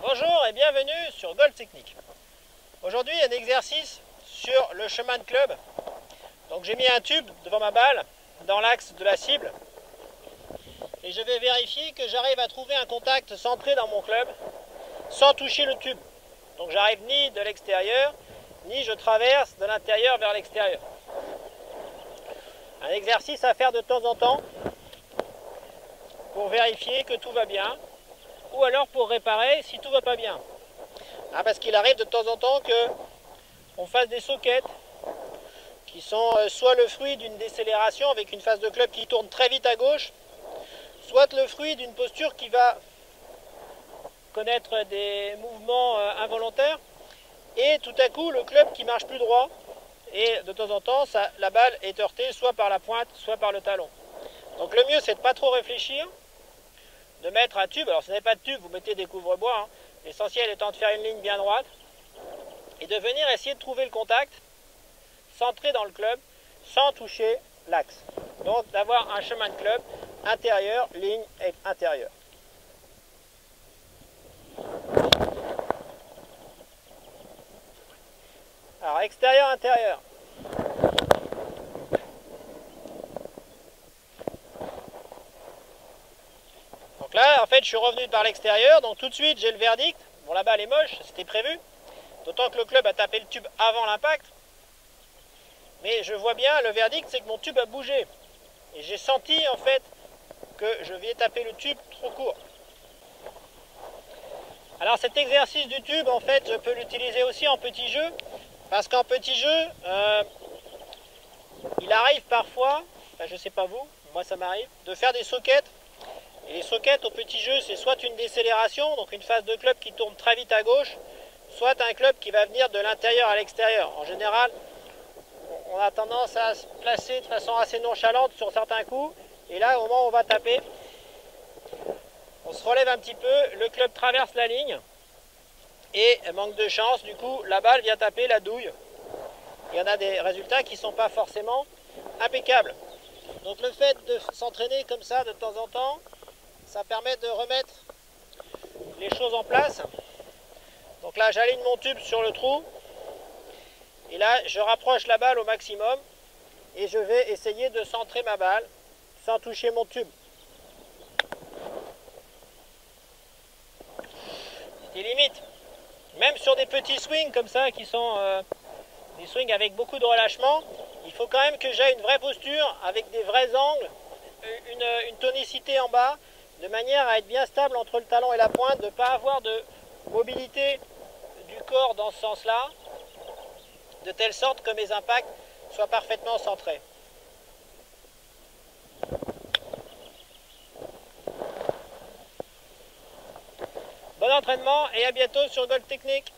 Bonjour et bienvenue sur Golf Technique. Aujourd'hui un exercice sur le chemin de club. Donc j'ai mis un tube devant ma balle dans l'axe de la cible et je vais vérifier que j'arrive à trouver un contact centré dans mon club sans toucher le tube. Donc j'arrive ni de l'extérieur ni je traverse de l'intérieur vers l'extérieur. Un exercice à faire de temps en temps pour vérifier que tout va bien, ou alors pour réparer si tout va pas bien. Parce qu'il arrive de temps en temps qu'on fasse des sockets qui sont soit le fruit d'une décélération avec une phase de club qui tourne très vite à gauche, soit le fruit d'une posture qui va connaître des mouvements involontaires, et tout à coup le club qui marche plus droit, et de temps en temps la balle est heurtée soit par la pointe, soit par le talon. Donc le mieux c'est de ne pas trop réfléchir, de mettre un tube. Alors si vous n'avez pas de tube, vous mettez des couvre-bois, L'essentiel étant de faire une ligne bien droite et de venir essayer de trouver le contact centré dans le club sans toucher l'axe. Donc d'avoir un chemin de club intérieur, ligne et intérieur. Alors extérieur, intérieur. Donc là, en fait, je suis revenu par l'extérieur, donc tout de suite, j'ai le verdict. Bon, la balle est moche, c'était prévu. D'autant que le club a tapé le tube avant l'impact. Mais je vois bien, le verdict, c'est que mon tube a bougé. Et j'ai senti, en fait, que je vais taper le tube trop court. Alors, cet exercice du tube, en fait, je peux l'utiliser aussi en petit jeu. Parce qu'en petit jeu, il arrive parfois, je ne sais pas vous, moi ça m'arrive, de faire des sockets. Et les sockets au petit jeu, c'est soit une décélération, donc une phase de club qui tourne très vite à gauche, soit un club qui va venir de l'intérieur à l'extérieur. En général, on a tendance à se placer de façon assez nonchalante sur certains coups, et là, au moment où on va taper, on se relève un petit peu, le club traverse la ligne, et manque de chance, du coup, la balle vient taper la douille. Il y en a des résultats qui ne sont pas forcément impeccables. Donc le fait de s'entraîner comme ça de temps en temps, ça permet de remettre les choses en place. Donc là, j'aligne mon tube sur le trou. Et là, je rapproche la balle au maximum. Et je vais essayer de centrer ma balle sans toucher mon tube. C'est limite. Même sur des petits swings comme ça, qui sont des swings avec beaucoup de relâchement, il faut quand même que j'aie une vraie posture avec des vrais angles, une tonicité en bas, de manière à être bien stable entre le talon et la pointe, de ne pas avoir de mobilité du corps dans ce sens-là, de telle sorte que mes impacts soient parfaitement centrés. Bon entraînement et à bientôt sur Golf Technique.